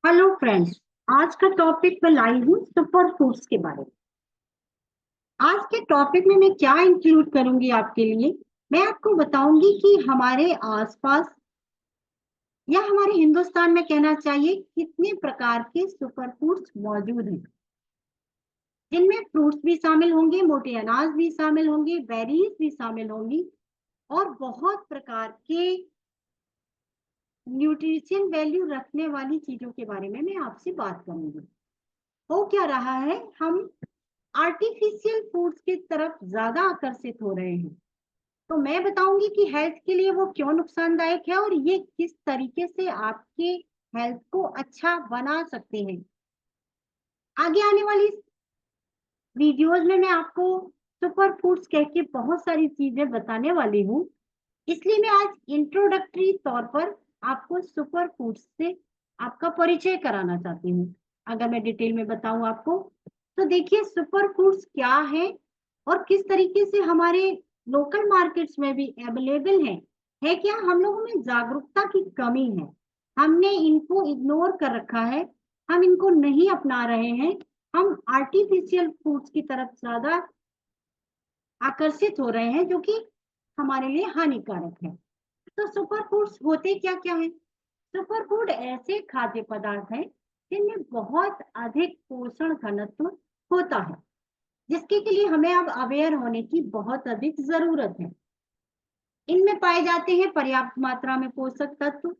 Hello friends. आज का topic मैं लाई हूँ सुपर फूड्स के बारे में। आज के टॉपिक में मैं क्या इंक्लूड करूंगी आपके लिए। मैं आपको बताऊंगी कि हमारे आसपास या हमारे हिंदुस्तान में कहना चाहिए कितने प्रकार के सुपर फूड्स मौजूद हैं, जिनमें फ्रूट्स भी शामिल होंगे, मोटे अनाज भी शामिल होंगे, बेरीज भी शामिल होंगी और बहुत प्रकार के न्यूट्रिशन वैल्यू रखने वाली चीजों के बारे में मैं आपसे बात करूंगी। हो क्या रहा है, हम आर्टिफिशियल फूड्स की तरफ ज्यादा आकर्षित हो रहे हैं। तो मैं बताऊंगी कि हेल्थ के लिए वो क्यों नुकसानदायक है और ये किस तरीके से आपके हेल्थ को अच्छा बना सकते हैं। आगे आने वाली वीडियोज में मैं आपको सुपर फूड्स कह के बहुत सारी चीजें बताने वाली हूँ। इसलिए मैं आज इंट्रोडक्टरी तौर पर आपको सुपर फूड्स से आपका परिचय कराना चाहती हूँ। अगर मैं डिटेल में बताऊं आपको, तो देखिए सुपर फूड्स क्या है और किस तरीके से हमारे लोकल मार्केट्स में भी अवेलेबल है क्या हम लोगों में जागरूकता की कमी है। हमने इनको इग्नोर कर रखा है, हम इनको नहीं अपना रहे हैं। हम आर्टिफिशियल फूड्स की तरफ ज्यादा आकर्षित हो रहे हैं, जो कि हमारे लिए हानिकारक है। तो सुपर फूड्स होते क्या क्या है? सुपर फूड ऐसे खाद्य पदार्थ हैं जिनमें बहुत अधिक पोषण घनत्व होता है, जिसके के लिए हमें अब अवेयर होने की बहुत अधिक जरूरत है। इनमें पाए जाते हैं पर्याप्त मात्रा में पोषक तत्व।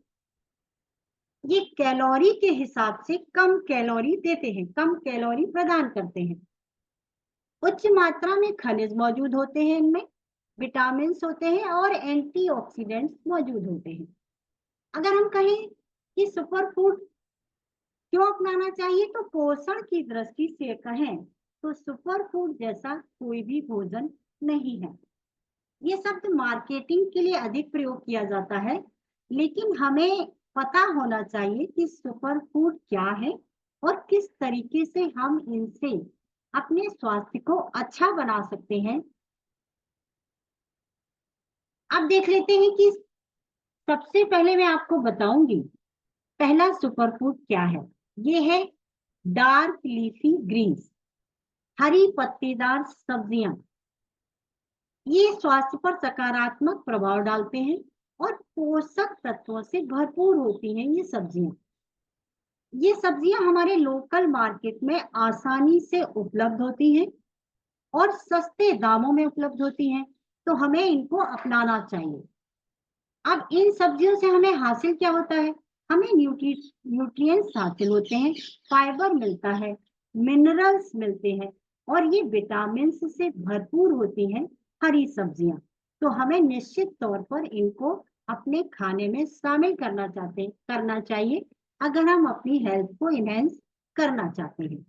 ये कैलोरी के हिसाब से कम कैलोरी देते हैं, कम कैलोरी प्रदान करते हैं। उच्च मात्रा में खनिज मौजूद होते हैं, इनमें विटामिन होते हैं और एंटीऑक्सीडेंट्स मौजूद होते हैं। अगर हम कहें कि सुपर फूड क्यों अपनाना चाहिए, तो पोषण की दृष्टि से कहें तो सुपर फूड जैसा कोई भी भोजन नहीं है। ये शब्द मार्केटिंग के लिए अधिक प्रयोग किया जाता है, लेकिन हमें पता होना चाहिए कि सुपर फूड क्या है और किस तरीके से हम इनसे अपने स्वास्थ्य को अच्छा बना सकते हैं। अब देख लेते हैं कि सबसे पहले मैं आपको बताऊंगी पहला सुपर फूड क्या है। ये है डार्क लीफी ग्रीन्स, हरी पत्तेदार सब्जियां। ये स्वास्थ्य पर सकारात्मक प्रभाव डालते हैं और पोषक तत्वों से भरपूर होती हैं। ये सब्जियां हमारे लोकल मार्केट में आसानी से उपलब्ध होती हैं और सस्ते दामों में उपलब्ध होती हैं, तो हमें इनको अपनाना चाहिए। अब इन सब्जियों से हमें हासिल क्या होता है? हमें न्यूट्रिएंट्स हासिल होते हैं, फाइबर मिलता है, मिनरल्स मिलते हैं और ये विटामिन से भरपूर होती हैं हरी सब्जियां। तो हमें निश्चित तौर पर इनको अपने खाने में शामिल करना चाहिए, अगर हम अपनी हेल्थ को इनहेंस करना चाहते हैं।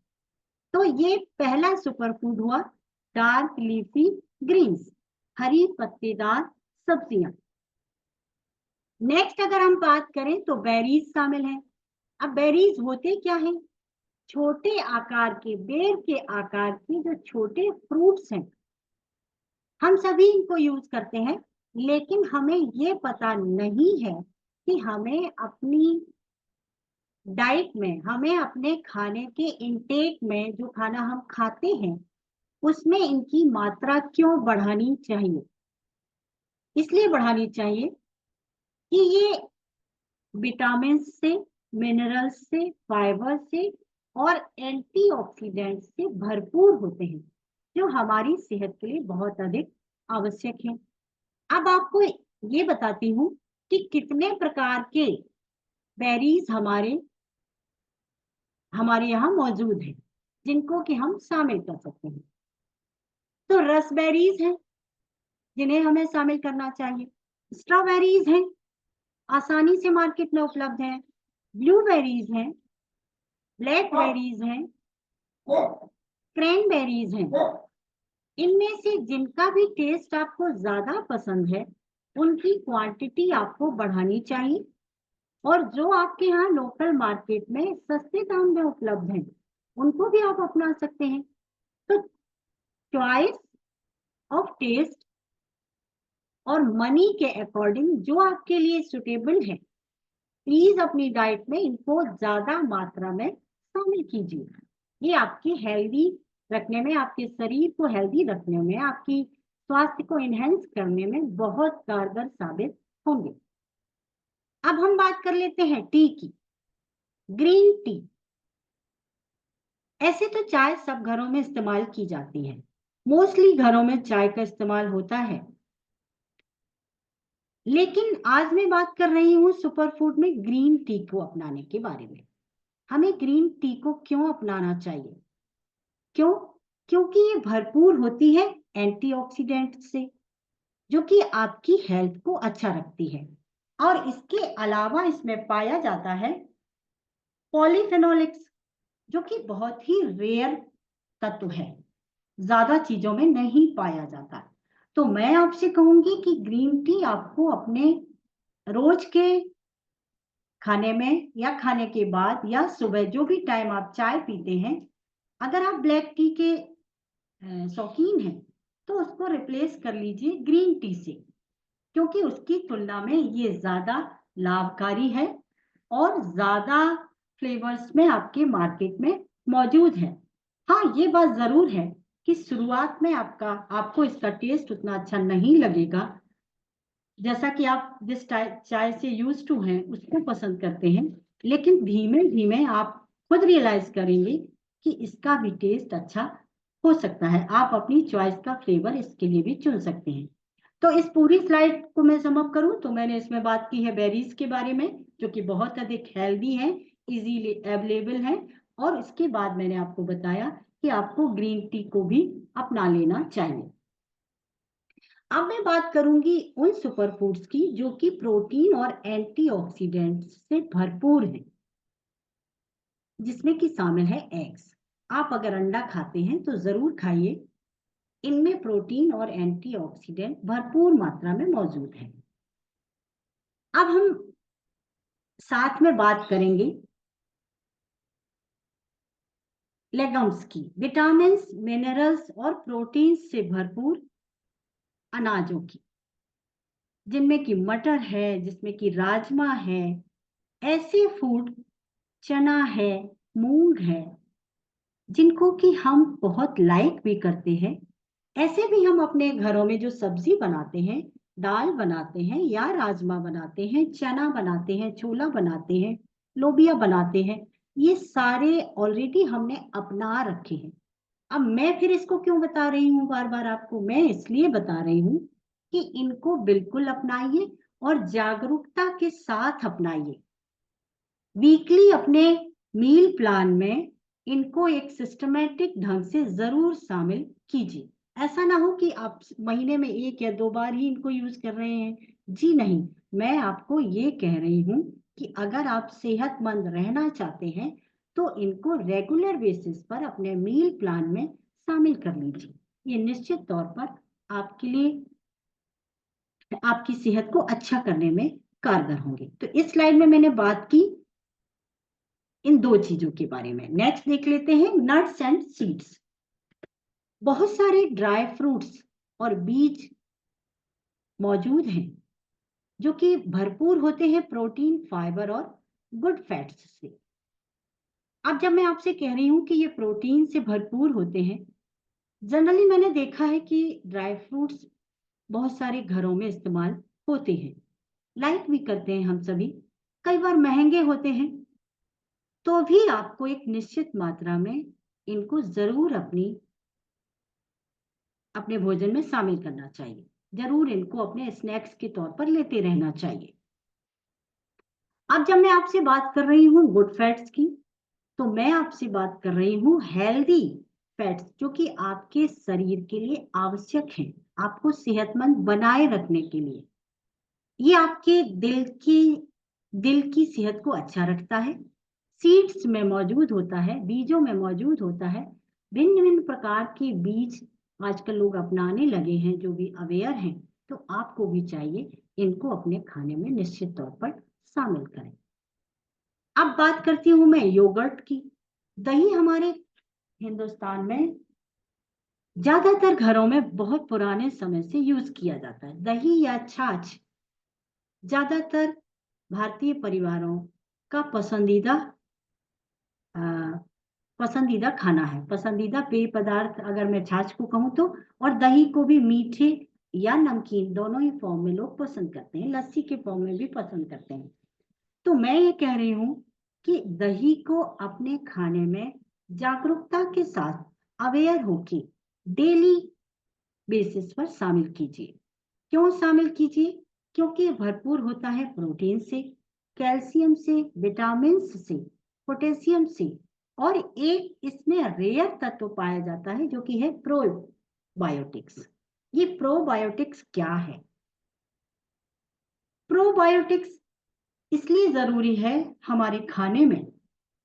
तो ये पहला सुपर फूड हुआ, डार्क लीफी ग्रीन्स, हरी पत्तेदार सब्जियां। नेक्स्ट अगर हम बात करें तो बेरीज शामिल है। अब बेरीज होते क्या है? छोटे आकार के, बेर के आकार के जो छोटे फ्रूट्स हैं, हम सभी इनको यूज करते हैं, लेकिन हमें ये पता नहीं है कि हमें अपनी डाइट में, हमें अपने खाने के इंटेक में, जो खाना हम खाते हैं उसमें इनकी मात्रा क्यों बढ़ानी चाहिए। इसलिए बढ़ानी चाहिए कि ये विटामिन से, मिनरल्स से, फाइबर से और एंटीऑक्सीडेंट से भरपूर होते हैं, जो हमारी सेहत के लिए बहुत अधिक आवश्यक है। अब आपको ये बताती हूँ कि कितने प्रकार के बेरीज हमारे हमारे यहाँ मौजूद हैं, जिनको कि हम शामिल कर सकते हैं। तो रसबेरीज हैं, जिन्हें हमें शामिल करना चाहिए। स्ट्रॉबेरीज हैं, आसानी से मार्केट में उपलब्ध हैं। ब्लूबेरीज हैं, ब्लैकबेरीज हैं, क्रैनबेरीज हैं। इनमें से जिनका भी टेस्ट आपको ज्यादा पसंद है, उनकी क्वांटिटी आपको बढ़ानी चाहिए और जो आपके यहाँ लोकल मार्केट में सस्ते दाम में उपलब्ध हैं, उनको भी आप अपना सकते हैं। तो चॉइस ऑफ टेस्ट और मनी के अकॉर्डिंग जो आपके लिए सुटेबल है, प्लीज अपनी डाइट में इनको ज्यादा मात्रा में शामिल कीजिए। ये आपकी हेल्दी रखने में, आपके शरीर को हेल्दी रखने में, आपकी स्वास्थ्य को इनहेंस करने में बहुत कारगर साबित होंगे। अब हम बात कर लेते हैं टी की। Green tea. ऐसे तो चाय सब घरों में इस्तेमाल की जाती है, मोस्टली घरों में चाय का इस्तेमाल होता है, लेकिन आज मैं बात कर रही हूँ सुपर फूड में ग्रीन टी को अपनाने के बारे में। हमें ग्रीन टी को क्यों अपनाना चाहिए? क्यों? क्योंकि ये भरपूर होती है एंटीऑक्सीडेंट से, जो कि आपकी हेल्थ को अच्छा रखती है। और इसके अलावा इसमें पाया जाता है पॉलीफेनोलिक्स, जो कि बहुत ही रेयर तत्व है, ज्यादा चीजों में नहीं पाया जाता। तो मैं आपसे कहूंगी कि ग्रीन टी आपको अपने रोज के खाने में या खाने के बाद या सुबह जो भी टाइम आप चाय पीते हैं, अगर आप ब्लैक टी के शौकीन हैं तो उसको रिप्लेस कर लीजिए ग्रीन टी से, क्योंकि उसकी तुलना में ये ज्यादा लाभकारी है और ज्यादा फ्लेवर्स में आपके मार्केट में मौजूद है। हाँ, ये बात जरूर है कि शुरुआत में आपको इसका टेस्ट उतना अच्छा नहीं लगेगा, जैसा कि आप जिस चाय से यूज टू हैं उसको पसंद करते हैं, लेकिन धीमे धीमे आप खुद रियलाइज करेंगे कि इसका भी टेस्ट अच्छा हो सकता है। आप अपनी चॉइस का फ्लेवर इसके लिए भी चुन सकते हैं। तो इस पूरी स्लाइड को मैं सम अप करूं तो मैंने इसमें बात की है बेरीज के बारे में, जो कि बहुत अधिक हेल्दी है, इजीली अवेलेबल है, और इसके बाद मैंने आपको बताया कि आपको ग्रीन टी को भी अपना लेना चाहिए। अब मैं बात करूंगी उन सुपर फूड्स की जो कि प्रोटीन और एंटीऑक्सीडेंट्स से भरपूर हैं, जिसमें कि शामिल है एग्स। आप अगर अंडा खाते हैं तो जरूर खाइए, इनमें प्रोटीन और एंटीऑक्सीडेंट भरपूर मात्रा में मौजूद है। अब हम साथ में बात करेंगे लेगम्स की, विटामिन्स, मिनरल्स और प्रोटीन्स से भरपूर अनाजों की, जिनमें कि मटर है, जिसमें कि राजमा है, ऐसे फूड, चना है, मूंग है, जिनको कि हम बहुत लाइक भी करते हैं। ऐसे भी हम अपने घरों में जो सब्जी बनाते हैं, दाल बनाते हैं या राजमा बनाते हैं, चना बनाते हैं, छोला बनाते हैं, लोबिया बनाते हैं, ये सारे ऑलरेडी हमने अपना रखे हैं। अब मैं फिर इसको क्यों बता रही हूँ बार बार आपको? मैं इसलिए बता रही हूँ कि इनको बिल्कुल अपनाइए और जागरूकता के साथ अपनाइए। वीकली अपने मील प्लान में इनको एक सिस्टमेटिक ढंग से जरूर शामिल कीजिए। ऐसा ना हो कि आप महीने में 1 या 2 बार ही इनको यूज कर रहे हैं। जी नहीं, मैं आपको ये कह रही हूँ कि अगर आप सेहतमंद रहना चाहते हैं तो इनको रेगुलर बेसिस पर अपने मील प्लान में शामिल कर लीजिए। ये निश्चित तौर पर आपके लिए, आपकी सेहत को अच्छा करने में कारगर होंगे। तो इस स्लाइड में मैंने बात की इन 2 चीजों के बारे में। नेक्स्ट देख लेते हैं नट्स एंड सीड्स। बहुत सारे ड्राई फ्रूट्स और बीज मौजूद हैं, जो कि भरपूर होते हैं प्रोटीन, फाइबर और गुड फैट्स से। अब जब मैं आपसे कह रही हूं कि ये प्रोटीन से भरपूर होते हैं, जनरली मैंने देखा है कि ड्राई फ्रूट्स बहुत सारे घरों में इस्तेमाल होते हैं, लाइक भी करते हैं हम सभी। कई बार महंगे होते हैं, तो भी आपको एक निश्चित मात्रा में इनको जरूर अपने भोजन में शामिल करना चाहिए। जरूर इनको अपने स्नैक्स के तौर पर लेते रहना चाहिए। अब जब मैं आपसे बात कर रही हूँ गुड फैट्स की, तो मैं आपसे बात कर रही हूँ हेल्दी फैट्स, जो कि आपके शरीर के लिए आवश्यक हैं, आपको सेहतमंद बनाए रखने के लिए। ये आपके दिल की सेहत को अच्छा रखता है। सीड्स में मौजूद होता है, बीजों में मौजूद होता है भिन्न भिन्न प्रकार के बीज। आजकल लोग अपनाने लगे हैं, जो भी अवेयर हैं, तो आपको भी चाहिए इनको अपने खाने में निश्चित तौर पर शामिल करें। अब बात करती हूं मैं योगर्ट की। दही हमारे हिंदुस्तान में ज्यादातर घरों में बहुत पुराने समय से यूज किया जाता है। दही या छाछ ज्यादातर भारतीय परिवारों का पसंदीदा खाना है। पसंदीदा पेय पदार्थ अगर मैं छाछ को कहूँ तो, और दही को भी मीठे या नमकीन दोनों ही फॉर्म में लोग पसंद करते हैं, लस्सी के फॉर्म में भी पसंद करते हैं। तो मैं ये कह रही हूँ कि दही को अपने खाने में जागरूकता के साथ अवेयर होके डेली बेसिस पर शामिल कीजिए। क्यों शामिल कीजिए? क्योंकि ये भरपूर होता है प्रोटीन से, कैल्शियम से, विटामिन से, पोटेशियम से, और एक इसमें रेयर तत्व पाया जाता है जो कि है प्रोबायोटिक्स। ये प्रोबायोटिक्स क्या है? प्रोबायोटिक्स इसलिए जरूरी है हमारे खाने में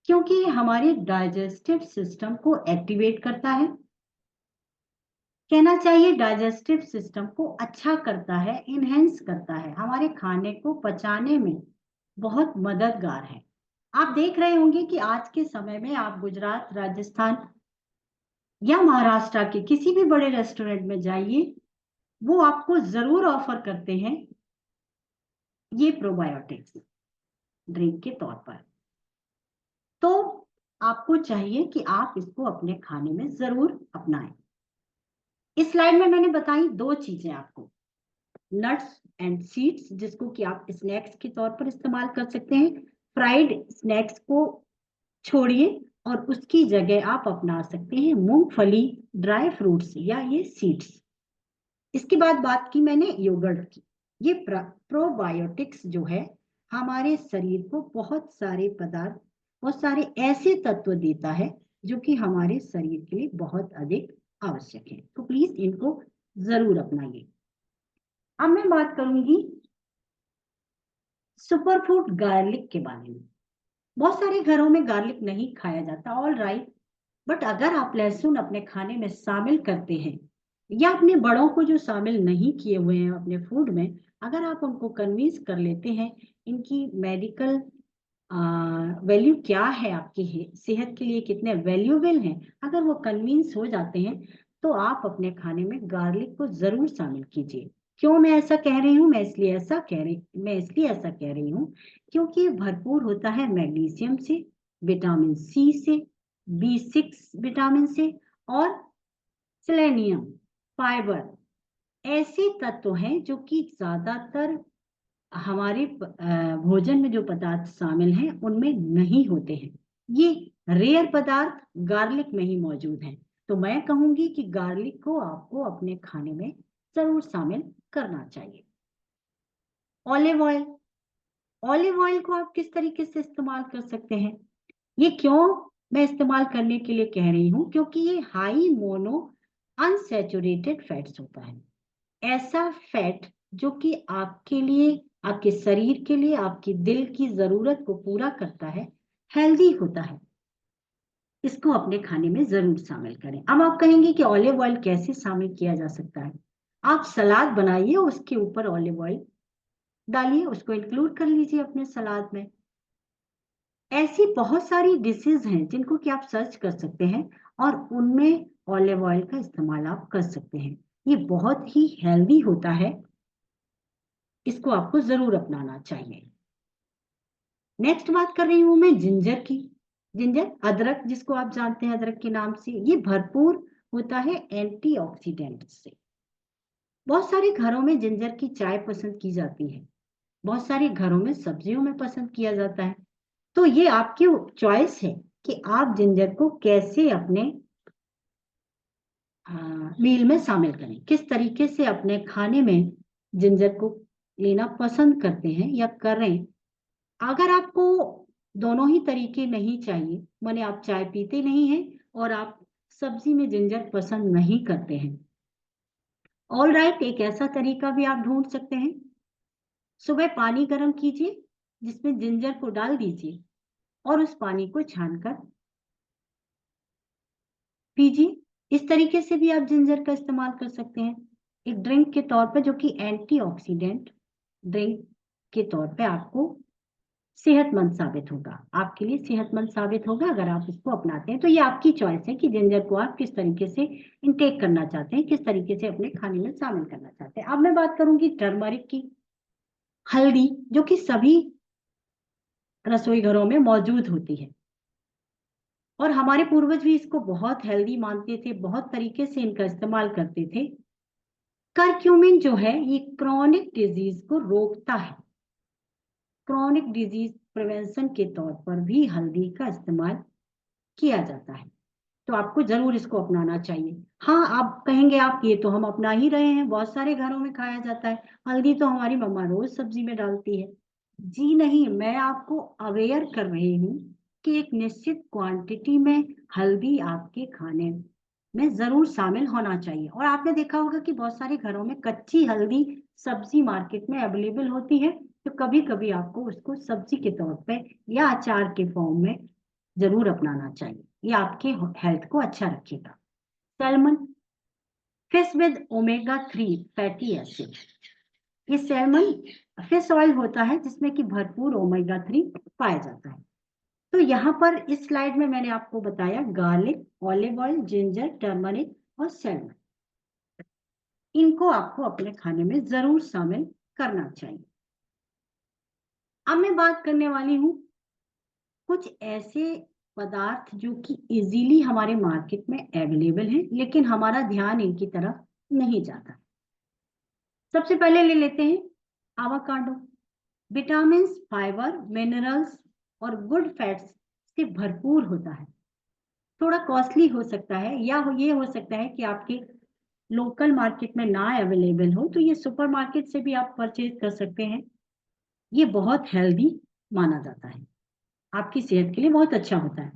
क्योंकि ये हमारे डाइजेस्टिव सिस्टम को एक्टिवेट करता है, कहना चाहिए डाइजेस्टिव सिस्टम को अच्छा करता है, इनहेंस करता है, हमारे खाने को पचाने में बहुत मददगार है। आप देख रहे होंगे कि आज के समय में आप गुजरात, राजस्थान या महाराष्ट्र के किसी भी बड़े रेस्टोरेंट में जाइए, वो आपको जरूर ऑफर करते हैं ये प्रोबायोटिक्स ड्रिंक के तौर पर। तो आपको चाहिए कि आप इसको अपने खाने में जरूर अपनाएं। इस स्लाइड में मैंने बताई दो चीजें आपको, नट्स एंड सीड्स, जिसको कि आप स्नैक्स के तौर पर इस्तेमाल कर सकते हैं। फ्राइड स्नैक्स को छोड़िए और उसकी जगह आप अपना सकते हैं मूंगफली, ड्राई फ्रूट्स या ये सीड्स। इसके बाद बात की मैंने योगर्ट की। ये प्रोबायोटिक्स जो है हमारे शरीर को बहुत सारे पदार्थ, बहुत सारे ऐसे तत्व देता है जो कि हमारे शरीर के लिए बहुत अधिक आवश्यक है। तो प्लीज इनको जरूर अपनाइए। अब मैं बात करूंगी सुपरफूड गार्लिक के बारे में। बहुत सारे घरों में गार्लिक नहीं खाया जाता, ऑल राइट, बट अगर आप लहसुन अपने खाने में शामिल करते हैं या अपने बड़ों को जो शामिल नहीं किए हुए हैं अपने फूड में, अगर आप उनको कन्विंस कर लेते हैं इनकी मेडिकल वैल्यू क्या है, आपकी सेहत के लिए कितने वैल्यूएबल हैं, अगर वो कन्विंस हो जाते हैं तो आप अपने खाने में गार्लिक को जरूर शामिल कीजिए। क्यों मैं ऐसा कह रही हूँ? मैं इसलिए ऐसा कह रही हूँ क्योंकि ये भरपूर होता है मैग्नीशियम से, विटामिन सी से, B6 विटामिन से, और सेलेनियम, फाइबर, ऐसे तत्व हैं जो कि ज्यादातर हमारे भोजन में जो पदार्थ शामिल हैं उनमें नहीं होते हैं। ये रेयर पदार्थ गार्लिक में ही मौजूद हैं। तो मैं कहूंगी कि गार्लिक को आपको अपने खाने में जरूर शामिल करना चाहिए। ऑलिव ऑयल, ऑलिव ऑयल को आप किस तरीके से इस्तेमाल कर सकते हैं? ये क्यों मैं इस्तेमाल करने के लिए कह रही हूँ? क्योंकि ये हाई मोनो अनसैचुरेटेड फैट्स होता है, ऐसा फैट जो कि आपके लिए, आपके शरीर के लिए, आपकी दिल की जरूरत को पूरा करता है, हेल्दी होता है। इसको अपने खाने में जरूर शामिल करें। अब आप कहेंगे कि ऑलिव ऑयल कैसे शामिल किया जा सकता है? आप सलाद बनाइए, उसके ऊपर ऑलिव ऑयल डालिए, उसको इंक्लूड कर लीजिए अपने सलाद में। ऐसी बहुत सारी डिशेज हैं जिनको कि आप सर्च कर सकते हैं और उनमें ऑलिव ऑयल का इस्तेमाल आप कर सकते हैं। ये बहुत ही हेल्दी होता है, इसको आपको जरूर अपनाना चाहिए। नेक्स्ट बात कर रही हूं मैं जिंजर की। जिंजर, अदरक, जिसको आप जानते हैं अदरक के नाम से, ये भरपूर होता है एंटीऑक्सीडेंट से। बहुत सारे घरों में जिंजर की चाय पसंद की जाती है, बहुत सारे घरों में सब्जियों में पसंद किया जाता है। तो ये आपकी चॉइस है कि आप जिंजर को कैसे अपने मील में शामिल करें, किस तरीके से अपने खाने में जिंजर को लेना पसंद करते हैं या करें। अगर आपको दोनों ही तरीके नहीं चाहिए, माने आप चाय पीते नहीं हैं और आप सब्जी में जिंजर पसंद नहीं करते हैं, ऑल राइट, एक ऐसा तरीका भी आप ढूंढ सकते हैं। सुबह पानी गर्म कीजिए, जिसमें जिंजर को डाल दीजिए और उस पानी को छानकर पीजिए। इस तरीके से भी आप जिंजर का इस्तेमाल कर सकते हैं एक ड्रिंक के तौर पे, जो कि एंटीऑक्सीडेंट ड्रिंक के तौर पे आपको सेहतमंद साबित होगा, आपके लिए सेहतमंद साबित होगा अगर आप इसको अपनाते हैं। तो ये आपकी चॉइस है कि जिंजर को आप किस तरीके से इनटेक करना चाहते हैं, किस तरीके से अपने खाने में शामिल करना चाहते हैं। अब मैं बात करूंगी टर्मरिक की, हल्दी, जो कि सभी रसोई घरों में मौजूद होती है। और हमारे पूर्वज भी इसको बहुत हेल्दी मानते थे, बहुत तरीके से इनका इस्तेमाल करते थे। करक्यूमिन जो है ये क्रॉनिक डिजीज को रोकता है। क्रॉनिक डिजीज प्रिवेंशन के तौर पर भी हल्दी का इस्तेमाल किया जाता है। तो आपको जरूर इसको अपनाना चाहिए। हाँ, आप कहेंगे आप ये तो हम अपना ही रहे हैं, बहुत सारे घरों में खाया जाता है, हल्दी तो हमारी मम्मा रोज सब्जी में डालती है। जी नहीं, मैं आपको अवेयर कर रही हूँ कि एक निश्चित क्वांटिटी में हल्दी आपके खाने में जरूर शामिल होना चाहिए। और आपने देखा होगा कि बहुत सारे घरों में कच्ची हल्दी सब्जी मार्केट में अवेलेबल होती है, तो कभी कभी आपको उसको सब्जी के तौर पे या अचार के फॉर्म में जरूर अपनाना चाहिए। ये आपके हेल्थ को अच्छा रखेगा। Salmon fish with omega 3 fatty acid. ये सैल्मन फिश ऑयल होता है जिसमें कि भरपूर ओमेगा 3 पाया जाता है। तो यहाँ पर इस स्लाइड में मैंने आपको बताया garlic, olive oil, ginger, turmeric और सैल्मन। इनको आपको अपने खाने में जरूर शामिल करना चाहिए। अब मैं बात करने वाली हूँ कुछ ऐसे पदार्थ जो कि इजीली हमारे मार्केट में अवेलेबल हैं, लेकिन हमारा ध्यान इनकी तरफ नहीं जाता। सबसे पहले ले लेते हैं आवाकाडो। विटामिन, फाइबर, मिनरल्स और गुड फैट्स से भरपूर होता है। थोड़ा कॉस्टली हो सकता है, या ये हो सकता है कि आपके लोकल मार्केट में ना अवेलेबल हो, तो ये सुपर मार्केट से भी आप परचेज कर सकते हैं। ये बहुत हेल्दी माना जाता है, आपकी सेहत के लिए बहुत अच्छा होता है।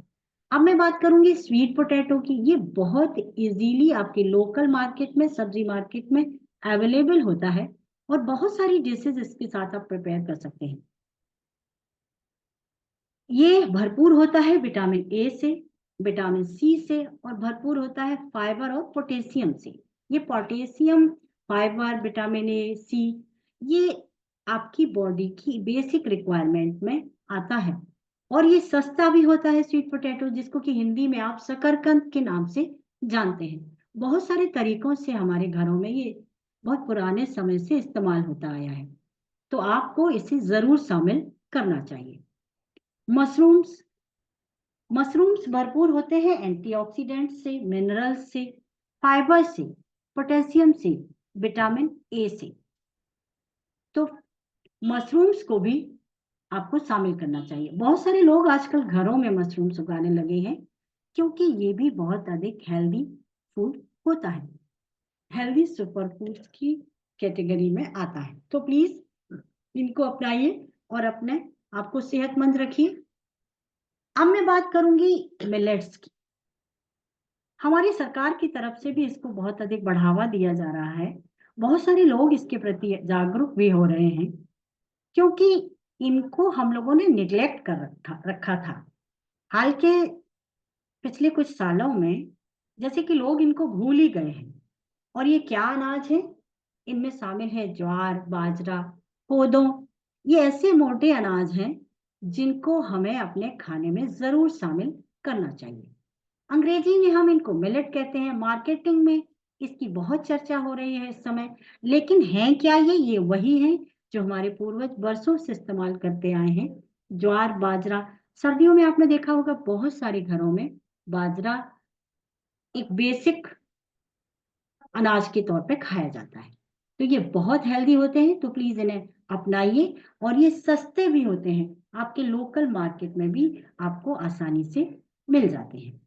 अब मैं बात करूंगी स्वीट पोटैटो की। ये बहुत इजीली आपके लोकल मार्केट में, सब्जी मार्केट में अवेलेबल होता है और बहुत सारी डिशेज इसके साथ आप प्रिपेयर कर सकते हैं। ये भरपूर होता है विटामिन ए से, विटामिन सी से, और भरपूर होता है फाइबर और पोटेशियम से। ये पोटेशियम, फाइबर, विटामिन ए, सी, ये आपकी बॉडी की बेसिक रिक्वायरमेंट में आता है। और ये सस्ता भी होता है स्वीट पोटैटो, जिसको कि हिंदी में आप शकरकंद के नाम से जानते हैं। बहुत सारे तरीकों से हमारे घरों में ये बहुत पुराने समय से इस्तेमाल होता आया है, तो आपको इसे जरूर शामिल करना चाहिए। मशरूम्स। मशरूम्स भरपूर होते हैं एंटीऑक्सीडेंट से, मिनरल्स से, फाइबर से, पोटेशियम से, विटामिन ए से। तो मशरूम्स को भी आपको शामिल करना चाहिए। बहुत सारे लोग आजकल घरों में मशरूम्स उगाने लगे हैं, क्योंकि ये भी बहुत अधिक हेल्दी फूड होता है, हेल्दी सुपर फूड्स की कैटेगरी में आता है। तो प्लीज इनको अपनाइए और अपने आपको सेहतमंद रखिए। अब मैं बात करूंगी मिलेट्स की। हमारी सरकार की तरफ से भी इसको बहुत अधिक बढ़ावा दिया जा रहा है। बहुत सारे लोग इसके प्रति जागरूक भी हो रहे हैं, क्योंकि इनको हम लोगों ने निग्लेक्ट कर रखा था। हाल के पिछले कुछ सालों में जैसे कि लोग इनको भूल ही गए हैं। और ये क्या अनाज है? इनमें शामिल है ज्वार, बाजरा, कोदो। ये ऐसे मोटे अनाज हैं जिनको हमें अपने खाने में जरूर शामिल करना चाहिए। अंग्रेजी में हम इनको मिलेट कहते हैं। मार्केटिंग में इसकी बहुत चर्चा हो रही है इस समय, लेकिन है क्या ये वही है जो हमारे पूर्वज वर्षों से इस्तेमाल करते आए हैं। ज्वार, बाजरा। सर्दियों में आपने देखा होगा बहुत सारे घरों में बाजरा एक बेसिक अनाज के तौर पे खाया जाता है। तो ये बहुत हेल्दी होते हैं, तो प्लीज इन्हें अपनाइए। और ये सस्ते भी होते हैं, आपके लोकल मार्केट में भी आपको आसानी से मिल जाते हैं।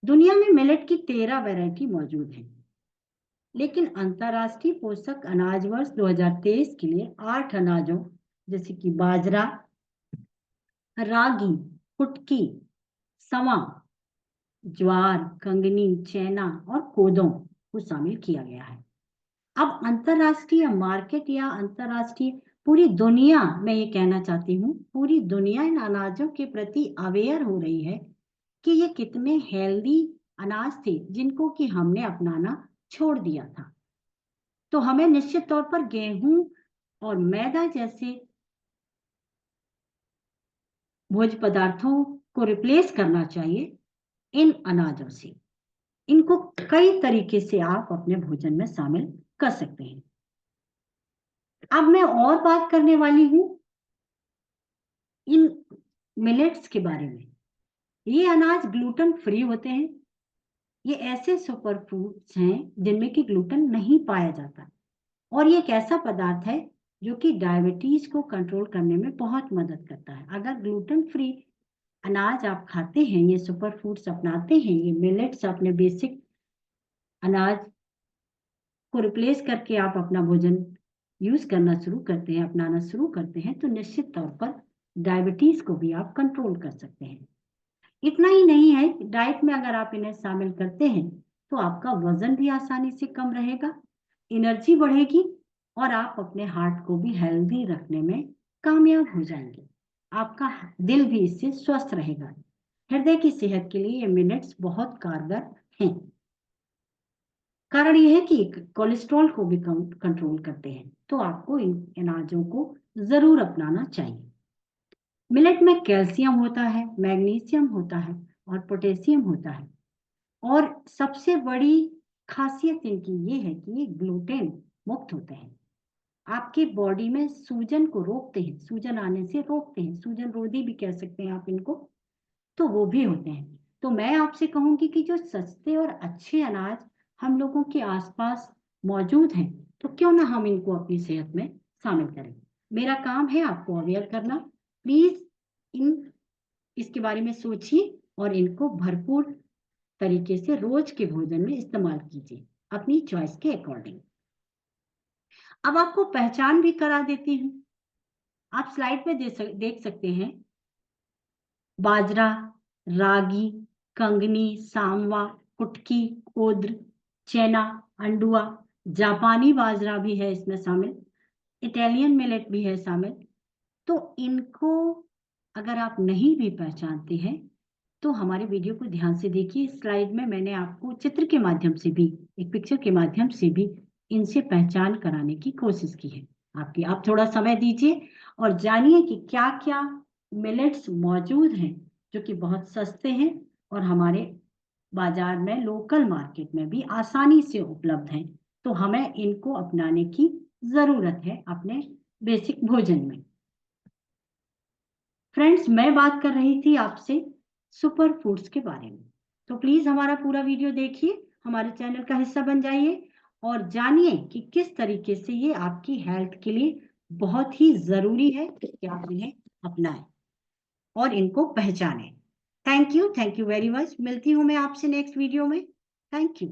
दुनिया में मिलेट की 13 वैरायटी मौजूद है, लेकिन अंतर्राष्ट्रीय पोषक अनाज वर्ष 2023 के लिए 8 अनाजों जैसे कि बाजरा, रागी, कुटकी, सवा, ज्वार, कंगनी, चैना और कोदों को शामिल किया गया है। अब अंतर्राष्ट्रीय मार्केट या अंतर्राष्ट्रीय पूरी दुनिया, मैं ये कहना चाहती हूँ, पूरी दुनिया इन अनाजों के प्रति अवेयर हो रही है कि ये कितने हेल्दी अनाज थे जिनको कि हमने अपनाना छोड़ दिया था। तो हमें निश्चित तौर पर गेहूं और मैदा जैसे भोज्य पदार्थों को रिप्लेस करना चाहिए इन अनाजों से। इनको कई तरीके से आप अपने भोजन में शामिल कर सकते हैं। अब मैं और बात करने वाली हूं इन मिलेट्स के बारे में। ये अनाज ग्लूटेन फ्री होते हैं। ये ऐसे सुपर फूड्स हैं जिनमें कि ग्लूटेन नहीं पाया जाता और ये एक ऐसा पदार्थ है जो कि डायबिटीज को कंट्रोल करने में बहुत मदद करता है। अगर ग्लूटेन फ्री अनाज आप खाते हैं, ये सुपर फूड्स अपनाते हैं, ये मिलेट्स अपने बेसिक अनाज को रिप्लेस करके आप अपना भोजन यूज करना शुरू करते हैं, अपनाना शुरू करते हैं, तो निश्चित तौर पर डायबिटीज को भी आप कंट्रोल कर सकते हैं। इतना ही नहीं है, डाइट में अगर आप इन्हें शामिल करते हैं तो आपका वजन भी आसानी से कम रहेगा, एनर्जी बढ़ेगी और आप अपने हार्ट को भी हेल्दी रखने में कामयाब हो जाएंगे। आपका दिल भी इससे स्वस्थ रहेगा। हृदय की सेहत के लिए ये मिलेट्स बहुत कारगर हैं। कारण यह है कि कोलेस्ट्रॉल को भी कंट्रोल करते हैं, तो आपको इन अनाजों को जरूर अपनाना चाहिए। मिलेट में कैल्शियम होता है, मैग्नीशियम होता है और पोटेशियम होता है और सबसे बड़ी खासियत इनकी ये है कि ये ग्लूटेन मुक्त होते हैं। आपकी बॉडी में सूजन को रोकते हैं, सूजन आने से रोकते हैं, सूजन रोधी भी कह सकते हैं आप इनको, तो वो भी होते हैं। तो मैं आपसे कहूंगी कि जो सस्ते और अच्छे अनाज हम लोगों के आसपास मौजूद हैं, तो क्यों ना हम इनको अपनी सेहत में शामिल करें। मेरा काम है आपको अवेयर करना। प्लीज इसके बारे में सोचिए और इनको भरपूर तरीके से रोज के भोजन में इस्तेमाल कीजिए अपनी चॉइस के अकॉर्डिंग। अब आपको पहचान भी करा देती हूँ। आप स्लाइड पे देख सकते हैं बाजरा, रागी, कंगनी, सांवा, कुटकी, कोद्र, चना, अंडुआ, जापानी बाजरा भी है इसमें शामिल, इटालियन मिलेट भी है शामिल। तो इनको अगर आप नहीं भी पहचानते हैं तो हमारे वीडियो को ध्यान से देखिए। स्लाइड में मैंने आपको चित्र के माध्यम से भी, एक पिक्चर के माध्यम से भी इनसे पहचान कराने की कोशिश की है। आप थोड़ा समय दीजिए और जानिए कि क्या क्या मिलेट्स मौजूद हैं जो कि बहुत सस्ते हैं और हमारे बाजार में, लोकल मार्केट में भी आसानी से उपलब्ध हैं। तो हमें इनको अपनाने की जरूरत है अपने बेसिक भोजन में। फ्रेंड्स, मैं बात कर रही थी आपसे सुपर फूड्स के बारे में, तो प्लीज हमारा पूरा वीडियो देखिए, हमारे चैनल का हिस्सा बन जाइए और जानिए कि किस तरीके से ये आपकी हेल्थ के लिए बहुत ही जरूरी है कि आप इन्हें अपनाएं और इनको पहचानें। Thank you very much. मिलती हूं मैं आपसे नेक्स्ट वीडियो में। Thank you.